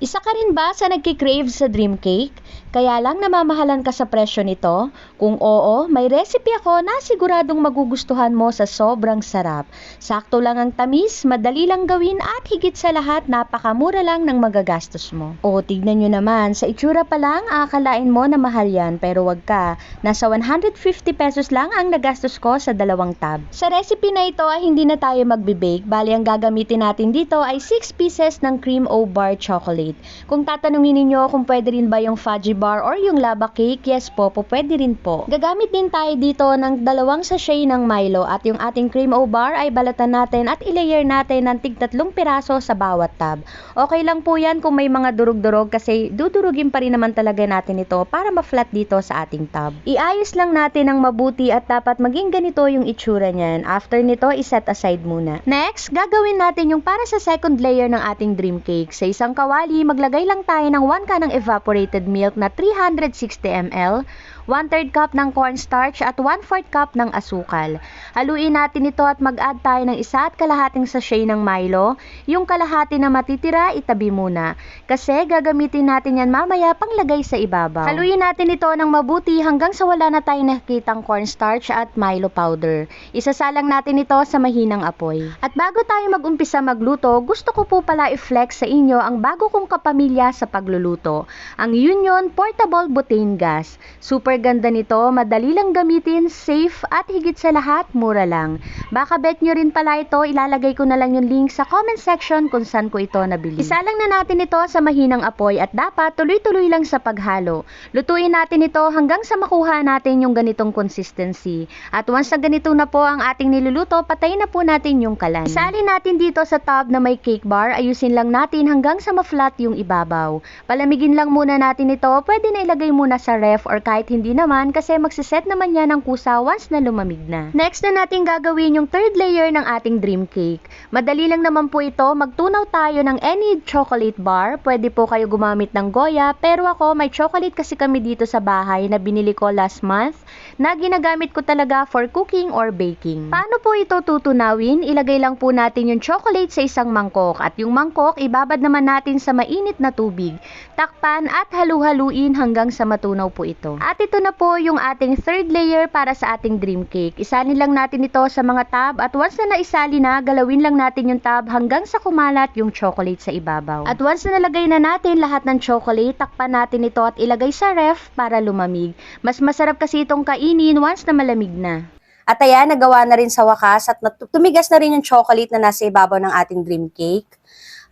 Isa ka rin ba sa nagki-crave sa dream cake? Kaya lang namamahalan ka sa presyo nito? Kung oo, may recipe ako na siguradong magugustuhan mo sa sobrang sarap. Sakto lang ang tamis, madali lang gawin at higit sa lahat napakamura lang ng magagastos mo. O tignan nyo naman, sa itsura pa lang aakalain mo na mahal yan pero wag ka. Nasa 150 pesos lang ang nagastos ko sa 2 tab. Sa recipe na ito ay hindi na tayo magbe-bake, bali ang gagamitin natin dito ay 6 pieces ng cream o bar chocolate. Kung tatanungin ninyo kung pwede rin ba yung fudgy bar or yung lava cake, yes po, pwede rin po. Gagamit din tayo dito ng 2 sachet ng Milo at yung ating cream o bar ay balatan natin at ilayer natin ng tig 3 piraso sa bawat tab. Okay lang po yan kung may mga durug-durog kasi dudurugin pa rin naman talaga natin ito para ma-flat dito sa ating tab. Iayos lang natin ng mabuti at dapat maging ganito yung itsura niyan. After nito, iset aside muna. Next, gagawin natin yung para sa second layer ng ating dream cake. Sa isang kawali, maglagay lang tayo ng 1 can ng evaporated milk na 360 ml, 1/3 cup ng cornstarch at 1/4 cup ng asukal. Haluin natin ito at mag-add tayo ng 1 1/2 sachet ng Milo. Yung kalahati na matitira, itabi muna. Kasi gagamitin natin yan mamaya panglagay sa ibabaw. Haluin natin ito ng mabuti hanggang sa wala na tayong nakikitang cornstarch at Milo powder. Isasalang natin ito sa mahinang apoy. At bago tayo mag-umpisa magluto, gusto ko po pala i-flex sa inyo ang bago kong kapamilya sa pagluluto. Ang Union Portable Butane Gas. Super ganda nito, madali lang gamitin, safe at higit sa lahat, mura lang. Baka bet nyo rin pala ito, ilalagay ko na lang yung link sa comment section kung saan ko ito nabili. Isalang na natin ito sa mahinang apoy at dapat tuloy-tuloy lang sa paghalo. Lutuin natin ito hanggang sa makuha natin yung ganitong consistency. At once na ganito na po ang ating niluluto, patayin na po natin yung kalan. Isalin natin dito sa tub na may cake bar, ayusin lang natin hanggang sa ma-flat yung ibabaw. Palamigin lang muna natin ito, pwede na ilagay muna sa ref or kahit hindi naman kasi magsiset naman yan ng kusa once na lumamig na. Next na natin gagawin yung third layer ng ating dream cake. Madali lang naman po ito, magtunaw tayo ng any chocolate bar. Pwede po kayo gumamit ng Goya, pero ako may chocolate kasi kami dito sa bahay na binili ko last month na ginagamit ko talaga for cooking or baking. Paano po ito tutunawin? Ilagay lang po natin yung chocolate sa isang mangkok at yung mangkok ibabad naman natin sa mainit na tubig. Takpan at halu-haluin hanggang sa matunaw po ito. At ito na po yung ating third layer para sa ating dream cake. Isalin lang natin ito sa mga tab at once na naisali na, galawin lang natin yung tab hanggang sa kumalat yung chocolate sa ibabaw. At once na nalagay na natin lahat ng chocolate, takpan natin ito at ilagay sa ref para lumamig. Mas masarap kasi itong kainin once na malamig na. At ayan, nagawa na rin sa wakas at tumigas na rin yung chocolate na nasa ibabaw ng ating dream cake.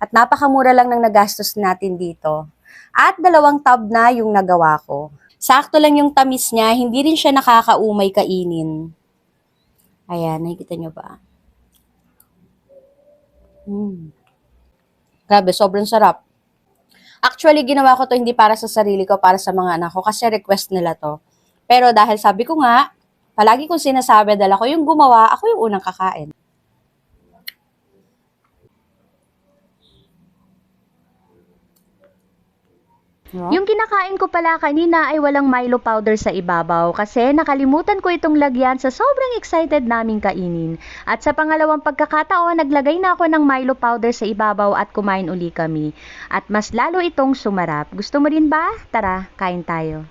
At napakamura lang ng nagastos natin dito. At 2 tab na yung nagawa ko. Sakto lang yung tamis niya, hindi rin siya nakakaumay kainin. Ayan, nakikita nyo ba? Grabe, sobrang sarap. Actually, ginawa ko to hindi para sa sarili ko, para sa mga anak ko, kasi request nila to. Pero dahil sabi ko nga, palagi kong sinasabi, dahil ako yung gumawa, ako yung unang kakain. Yung kinakain ko pala kanina ay walang Milo powder sa ibabaw kasi nakalimutan ko itong lagyan sa sobrang excited naming kainin. At sa pangalawang pagkakataon, naglagay na ako ng Milo powder sa ibabaw at kumain uli kami. At mas lalo itong sumarap. Gusto mo rin ba? Tara, kain tayo.